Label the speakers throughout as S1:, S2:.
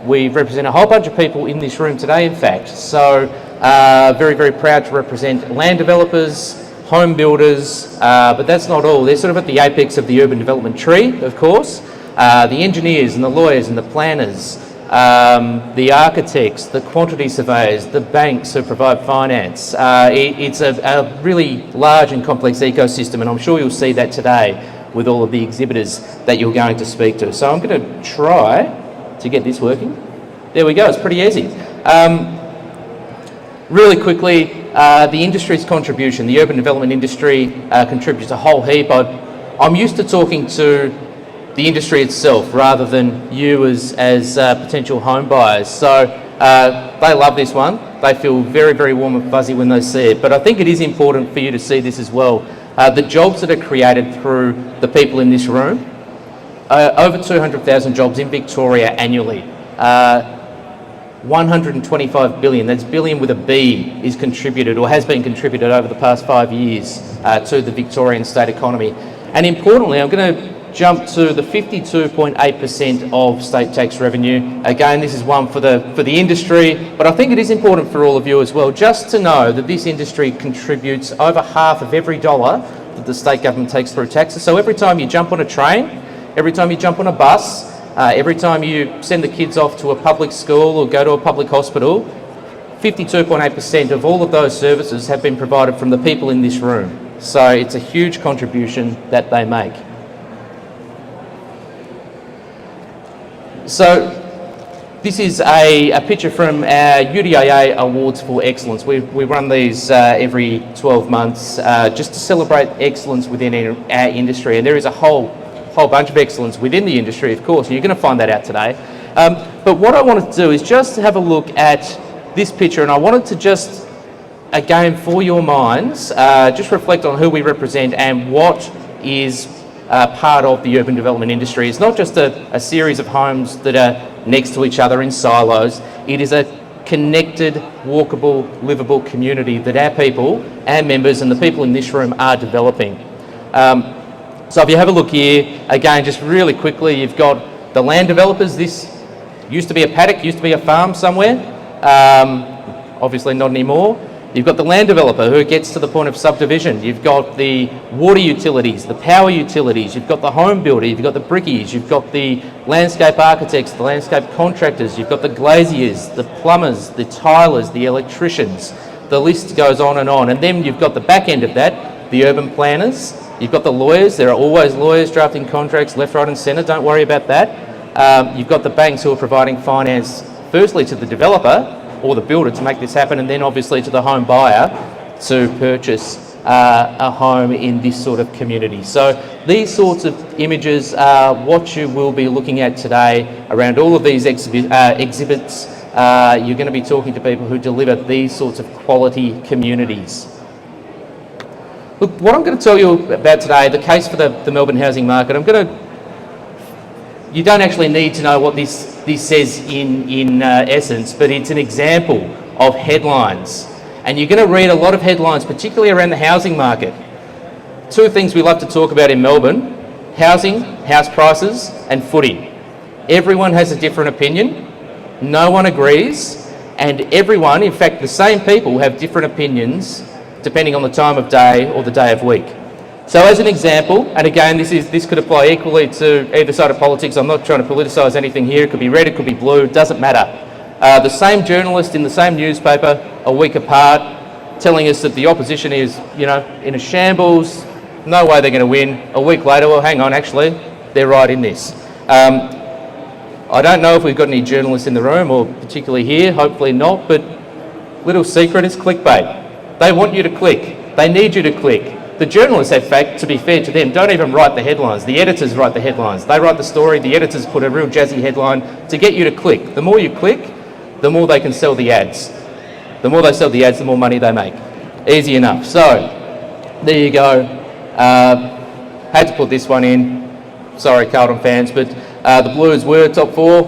S1: We represent a whole bunch of people in this room today, in fact. So very, very proud to represent land developers, home builders, but that's not all. They're sort of at the apex of the urban development tree, of course. The engineers and the lawyers and the planners, the architects, the quantity surveyors, the banks who provide finance. It's a really large and complex ecosystem, and I'm sure you'll see that today with all of the exhibitors that you're going to speak to. So I'm going to try to get this working. There we go, it's pretty easy. Really quickly, the industry's contribution, the urban development industry contributes a whole heap. I'm used to talking to the industry itself rather than you as potential home buyers. So they love this one. They feel very, very warm and fuzzy when they see it. But I think it is important for you to see this as well. The jobs that are created through the people in this room, over 200,000 jobs in Victoria annually. 125 billion, that's billion with a B, is contributed or has been contributed over the past 5 years to the Victorian state economy. And importantly, I'm going to jump to the 52.8% of state tax revenue. Again, this is one for the industry, but I think it is important for all of you as well, just to know that this industry contributes over half of every dollar that the state government takes through taxes. So every time you jump on a train, every time you jump on a bus, every time you send the kids off to a public school or go to a public hospital, 52.8% of all of those services have been provided from the people in this room. So it's a huge contribution that they make. So this is a picture from our UDIA Awards for Excellence. We run these every 12 months just to celebrate excellence within our industry, and there is a whole bunch of excellence within the industry, of course, and you're going to find that out today. But what I wanted to do is just have a look at this picture, and I wanted to just, again, for your minds, just reflect on who we represent and what is part of the urban development industry. It's not just a series of homes that are next to each other in silos. It is a connected, walkable, livable community that our people, our members and the people in this room are developing. So if you have a look here, again, just really quickly, you've got the land developers. This used to be a paddock, used to be a farm somewhere. Obviously not anymore. You've got the land developer who gets to the point of subdivision. You've got the water utilities, the power utilities. You've got the home builder. You've got the brickies. You've got the landscape architects, the landscape contractors. You've got the glaziers, the plumbers, the tilers, the electricians. The list goes on. And then you've got the back end of that, the urban planners. You've got the lawyers. There are always lawyers drafting contracts left, right and centre. Don't worry about that. You've got the banks who are providing finance, firstly to the developer or the builder to make this happen, and then obviously to the home buyer to purchase a home in this sort of community. So these sorts of images are what you will be looking at today around all of these exhibits. You're going to be talking to people who deliver these sorts of quality communities. Look, what I'm going to tell you about today, the case for the Melbourne housing market, you don't actually need to know what this says in essence, but it's an example of headlines. And you're going to read a lot of headlines, particularly around the housing market. Two things we love to talk about in Melbourne: housing, house prices, and footy. Everyone has a different opinion, no one agrees, and everyone, in fact the same people, have different opinions depending on the time of day or the day of week. So as an example, and again this could apply equally to either side of politics, I'm not trying to politicise anything here, it could be red, it could be blue, it doesn't matter. The same journalist in the same newspaper a week apart telling us that the opposition is, in a shambles, no way they're going to win. A week later, well hang on, actually, they're right in this. I don't know if we've got any journalists in the room, or particularly here, hopefully not, but little secret is clickbait. They want you to click, they need you to click. The journalists, in fact, to be fair to them, don't even write the headlines. The editors write the headlines. They write the story, the editors put a real jazzy headline to get you to click. The more you click, the more they can sell the ads. The more they sell the ads, the more money they make. Easy enough. So, there you go. Had to put this one in. Sorry, Carlton fans, but the Blues were top four,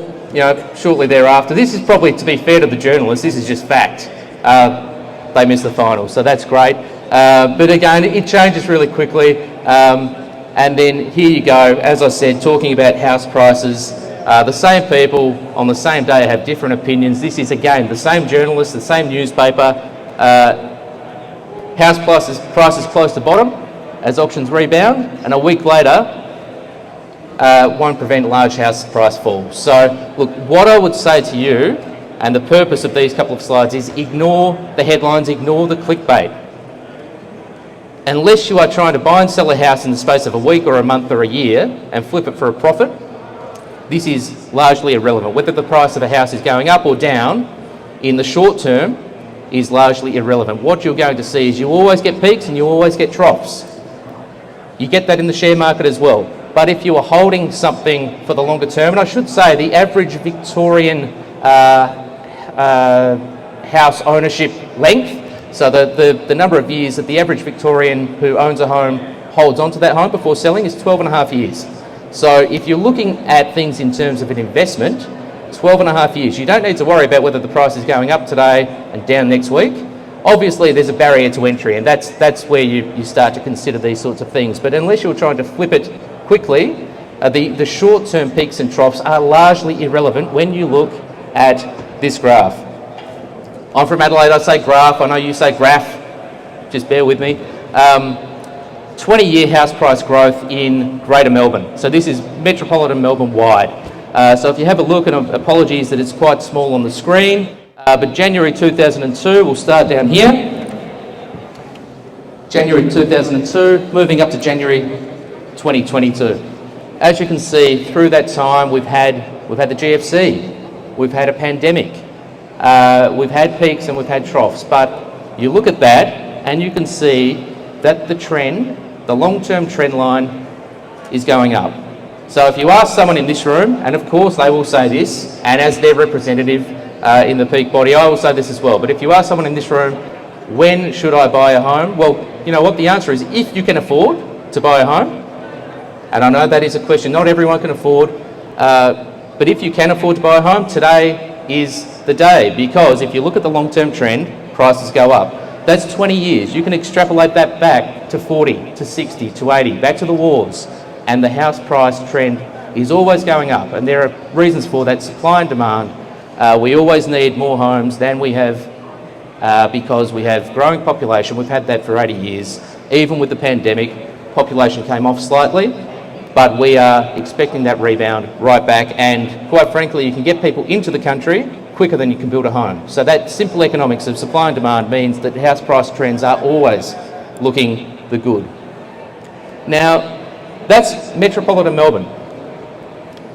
S1: shortly thereafter. This is probably, to be fair to the journalists, this is just fact. They missed the final, so that's great. But again, it changes really quickly. And then here you go, as I said, talking about house prices. The same people on the same day have different opinions. This is, again, the same journalist, the same newspaper. House prices close to bottom as auctions rebound, and a week later won't prevent large house price falls. So, look, what I would say to you, and the purpose of these couple of slides, is ignore the headlines, ignore the clickbait. Unless you are trying to buy and sell a house in the space of a week or a month or a year and flip it for a profit, this is largely irrelevant. Whether the price of a house is going up or down in the short term is largely irrelevant. What you're going to see is you always get peaks and you always get troughs. You get that in the share market as well. But if you are holding something for the longer term, and I should say the average Victorian house ownership length, so the number of years that the average Victorian who owns a home holds onto that home before selling is 12 and a half years. So if you're looking at things in terms of an investment, 12 and a half years. You don't need to worry about whether the price is going up today and down next week. Obviously there's a barrier to entry, and that's where you start to consider these sorts of things. But unless you're trying to flip it quickly, the short-term peaks and troughs are largely irrelevant when you look at this graph. I'm from Adelaide, I say graph, I know you say graph, just bear with me. 20-year house price growth in Greater Melbourne. So this is metropolitan Melbourne wide. So if you have a look, and apologies that it's quite small on the screen, but January 2002, we'll start down here. January 2002, moving up to January 2022. As you can see, through that time, we've had the GFC, we've had a pandemic, we've had peaks and we've had troughs. But you look at that, and you can see that the trend, the long-term trend line, is going up. So if you ask someone in this room, and of course they will say this, and as their representative in the peak body, I will say this as well, but if you ask someone in this room, when should I buy a home? Well, you know what the answer is, if you can afford to buy a home, and I know that is a question not everyone can afford, but if you can afford to buy a home, today is the day, because if you look at the long-term trend, prices go up. That's 20 years. You can extrapolate that back to 40, to 60, to 80, back to the wars, and the house price trend is always going up, and there are reasons for that. Supply and demand. We always need more homes than we have because we have growing population. We've had that for 80 years. Even with the pandemic, population came off slightly, but we are expecting that rebound right back, and quite frankly, you can get people into the country quicker than you can build a home. So that simple economics of supply and demand means that house price trends are always looking the good. Now, that's metropolitan Melbourne.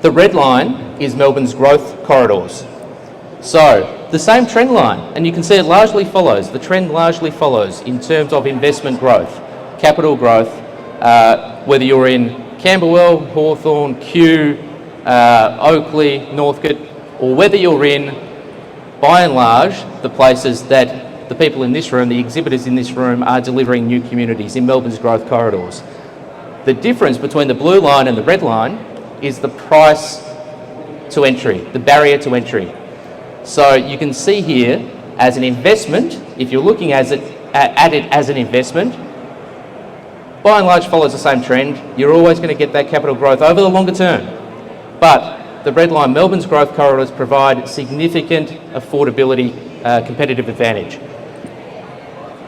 S1: The red line is Melbourne's growth corridors. So the same trend line, and you can see it largely follows, the trend largely follows in terms of investment growth, capital growth, whether you're in Camberwell, Hawthorn, Kew, Oakley, Northcote, or whether you're in, by and large, the places that the people in this room, the exhibitors in this room, are delivering new communities in Melbourne's growth corridors. The difference between the blue line and the red line is the price to entry, the barrier to entry. So you can see here, as an investment, if you're looking at it as an investment, by and large follows the same trend. You're always going to get that capital growth over the longer term. But the red line, Melbourne's growth corridors, provide significant affordability competitive advantage.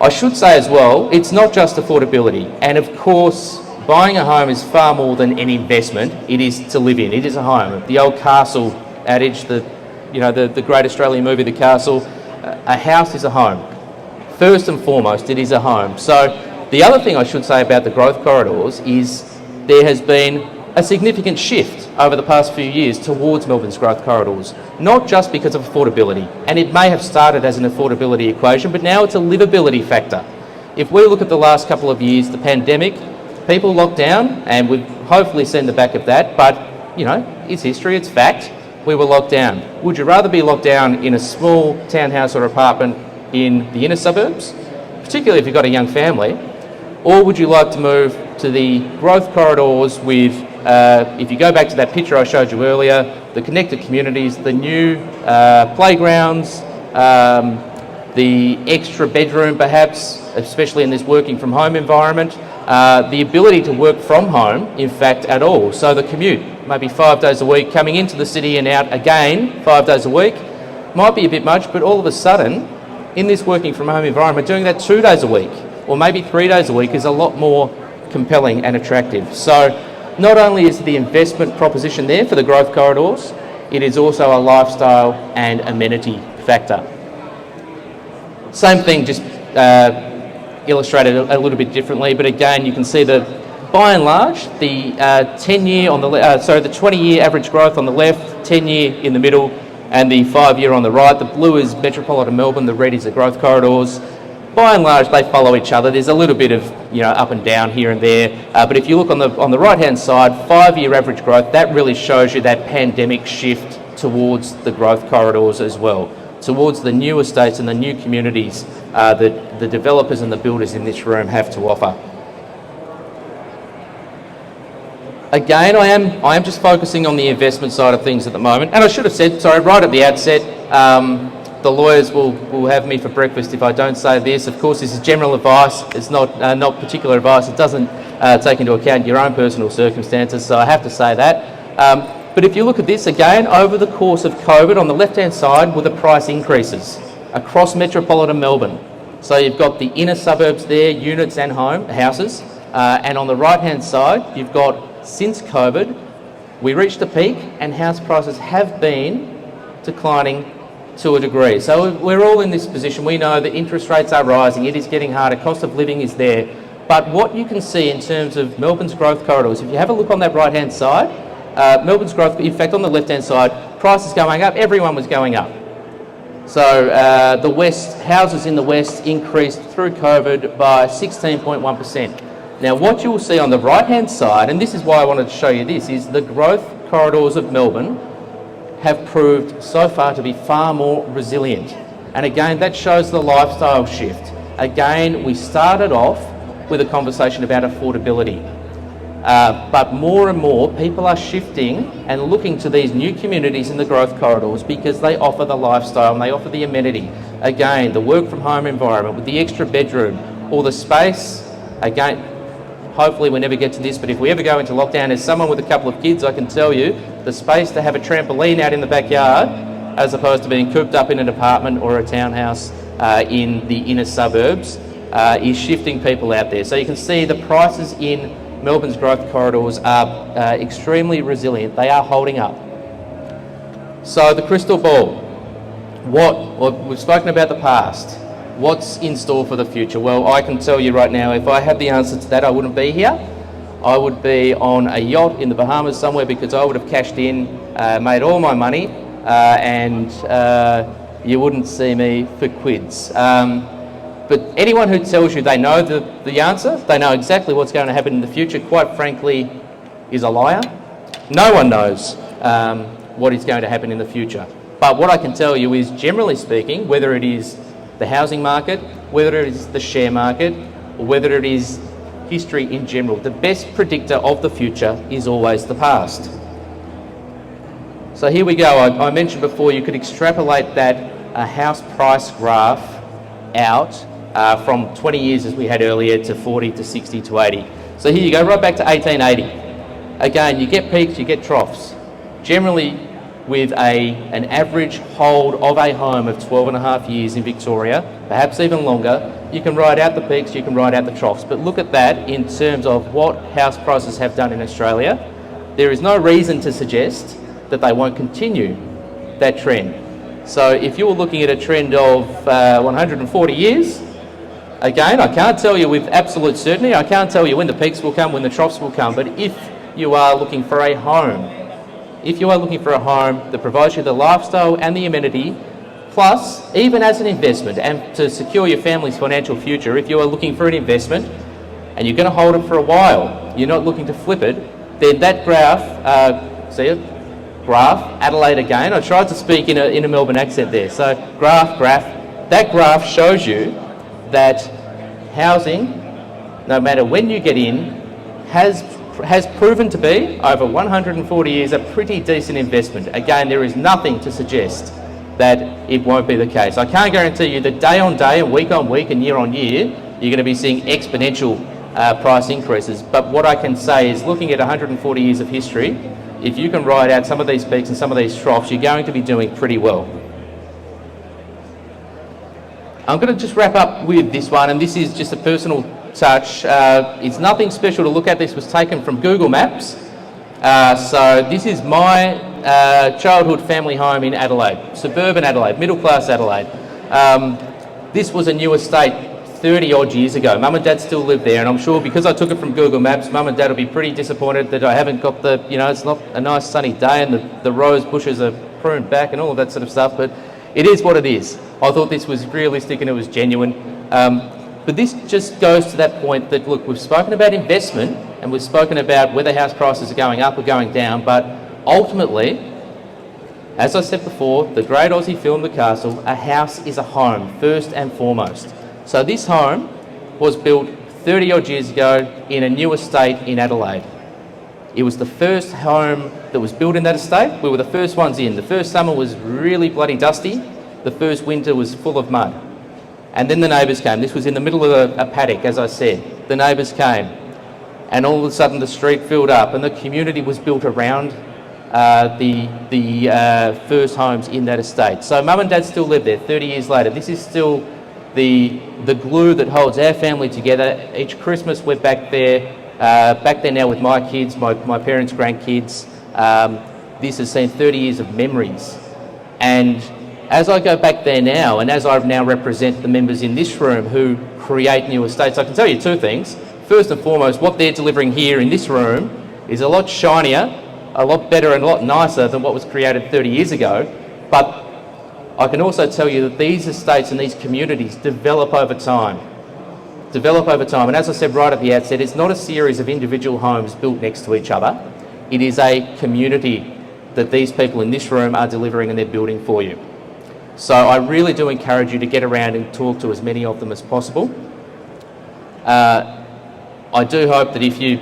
S1: I should say as well, it's not just affordability, and of course, buying a home is far more than an investment. It is to live in. It is a home. The old castle adage, the great Australian movie, The Castle, a house is a home. First and foremost, it is a home. So the other thing I should say about the growth corridors is there has been a significant shift over the past few years towards Melbourne's growth corridors, not just because of affordability, and it may have started as an affordability equation, but now it's a livability factor. If we look at the last couple of years, the pandemic, people locked down, and we've hopefully seen the back of that, but, you know, it's history, it's fact. We were locked down. Would you rather be locked down in a small townhouse or apartment in the inner suburbs, particularly if you've got a young family, or would you like to move to the growth corridors with, if you go back to that picture I showed you earlier, the connected communities, the new playgrounds, the extra bedroom perhaps, especially in this working from home environment, the ability to work from home, in fact, at all. So the commute, maybe 5 days a week, coming into the city and out again 5 days a week, might be a bit much, but all of a sudden, in this working from home environment, doing that 2 days a week, or maybe 3 days a week is a lot more compelling and attractive. So not only is the investment proposition there for the growth corridors, it is also a lifestyle and amenity factor. Same thing, just illustrated a little bit differently, but again, you can see that by and large, the 10-year on the the 20-year average growth on the left, 10-year in the middle, and the 5-year on the right. The blue is metropolitan Melbourne, the red is the growth corridors. By and large, they follow each other. There's a little bit of up and down here and there, but if you look on the right-hand side, 5-year average growth, that really shows you that pandemic shift towards the growth corridors as well, towards the new estates and the new communities that the developers and the builders in this room have to offer. Again, I am just focusing on the investment side of things at the moment, and I should have said, sorry, right at the outset, the lawyers will have me for breakfast if I don't say this. Of course, this is general advice. It's not particular advice. It doesn't take into account your own personal circumstances, so I have to say that. But if you look at this again, over the course of COVID, on the left-hand side were the price increases across metropolitan Melbourne. So you've got the inner suburbs there, units and houses, and on the right-hand side, you've got, since COVID, we reached a peak and house prices have been declining to a degree. So we're all in this position. We know that interest rates are rising, it is getting harder, cost of living is there. But what you can see in terms of Melbourne's growth corridors, if you have a look on that right-hand side, Melbourne's growth, in fact on the left-hand side, prices going up, everyone was going up. So the west, houses in the west increased through COVID by 16.1%. Now what you will see on the right-hand side, and this is why I wanted to show you this, is the growth corridors of Melbourne have proved so far to be far more resilient. And again, that shows the lifestyle shift. Again, we started off with a conversation about affordability. But more and more people are shifting and looking to these new communities in the growth corridors because they offer the lifestyle and they offer the amenity. Again, the work from home environment with the extra bedroom or the space. Again, hopefully we never get to this, but if we ever go into lockdown, as someone with a couple of kids, I can tell you the space to have a trampoline out in the backyard as opposed to being cooped up in an apartment or a townhouse in the inner suburbs is shifting people out there. So you can see the prices in Melbourne's growth corridors are extremely resilient. They are holding up. So the crystal ball. Well, we've spoken about the past. What's in store for the future? Well, I can tell you right now, if I had the answer to that, I wouldn't be here. I would be on a yacht in the Bahamas somewhere because I would have cashed in, made all my money, and you wouldn't see me for quids. But anyone who tells you they know the answer, they know exactly what's going to happen in the future, quite frankly, is a liar. No one knows what is going to happen in the future. But what I can tell you is, generally speaking, whether it is the housing market, whether it is the share market, or whether it is history in general, the best predictor of the future is always the past. So here we go. I mentioned before you could extrapolate that house price graph out from 20 years as we had earlier to 40 to 60 to 80. So here you go, right back to 1880. Again, you get peaks, you get troughs. Generally, with an average hold of a home of 12 and a half years in Victoria, perhaps even longer, you can ride out the peaks, you can ride out the troughs. But look at that in terms of what house prices have done in Australia. There is no reason to suggest that they won't continue that trend. So if you're looking at a trend of 140 years, again, I can't tell you with absolute certainty, I can't tell you when the peaks will come, when the troughs will come, but if you are looking for a home, that provides you the lifestyle and the amenity, plus, even as an investment and to secure your family's financial future, if you are looking for an investment and you're going to hold it for a while, you're not looking to flip it, then that graph, see it? Graph, Adelaide again. I tried to speak in a Melbourne accent there. So graph, that graph shows you that housing, no matter when you get in, has proven to be, over 140 years, a pretty decent investment. Again, there is nothing to suggest that it won't be the case. I can't guarantee you that day on day and week on week and year on year, you're going to be seeing exponential price increases. But what I can say is, looking at 140 years of history, if you can ride out some of these peaks and some of these troughs, you're going to be doing pretty well. I'm going to just wrap up with this one, and this is just a personal touch. It's nothing special to look at. This was taken from Google Maps. So this is my childhood family home in Adelaide, suburban Adelaide, middle class Adelaide. This was a new estate 30 odd years ago. Mum and Dad still live there, and I'm sure because I took it from Google Maps, Mum and Dad will be pretty disappointed that I haven't got the, it's not a nice sunny day and the rose bushes are pruned back and all of that sort of stuff, but it is what it is. I thought this was realistic and it was genuine. But this just goes to that point that, look, we've spoken about investment and we've spoken about whether house prices are going up or going down, but ultimately, as I said before, the great Aussie film, The Castle, a house is a home, first and foremost. So this home was built 30 odd years ago in a new estate in Adelaide. It was the first home that was built in that estate. We were the first ones in. The first summer was really bloody dusty. The first winter was full of mud. And then the neighbours came. This was in the middle of a paddock, as I said. The neighbours came. And all of a sudden the street filled up and the community was built around the first homes in that estate. So Mum and Dad still live there 30 years later. This is still the glue that holds our family together. Each Christmas we're back there now with my kids, my parents' grandkids. This has seen 30 years of memories. And as I go back there now, and as I now represent the members in this room who create new estates, I can tell you two things. First and foremost, what they're delivering here in this room is a lot shinier, a lot better and a lot nicer than what was created 30 years ago. But I can also tell you that these estates and these communities develop over time. And as I said right at the outset, it's not a series of individual homes built next to each other. It is a community that these people in this room are delivering and they're building for you. So I really do encourage you to get around and talk to as many of them as possible. I do hope that if you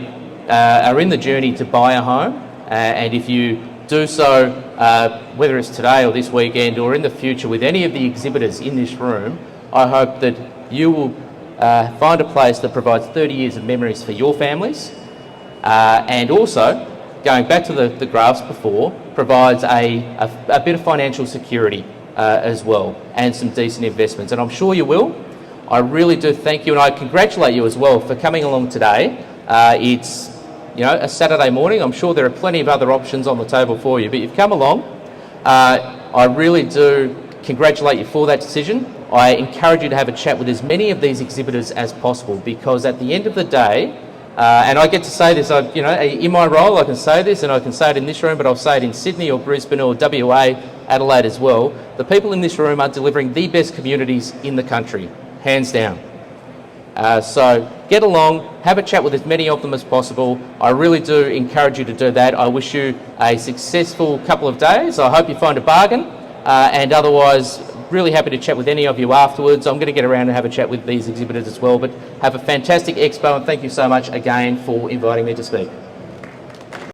S1: are in the journey to buy a home, and if you do so, whether it's today or this weekend or in the future with any of the exhibitors in this room, I hope that you will find a place that provides 30 years of memories for your families, and also, going back to the graphs before, provides a bit of financial security as well, and some decent investments, and I'm sure you will. I really do thank you, and I congratulate you as well for coming along today. It's a Saturday morning. I'm sure there are plenty of other options on the table for you, but you've come along. I really do congratulate you for that decision. I encourage you to have a chat with as many of these exhibitors as possible, because at the end of the day, and I get to say this, in my role I can say this, and I can say it in this room, but I'll say it in Sydney or Brisbane or WA, Adelaide as well. The people in this room are delivering the best communities in the country, hands down. So get along, have a chat with as many of them as possible. I really do encourage you to do that. I wish you a successful couple of days. I hope you find a bargain, and otherwise really happy to chat with any of you afterwards. I'm going to get around and have a chat with these exhibitors as well, but have a fantastic expo, and thank you so much again for inviting me to speak.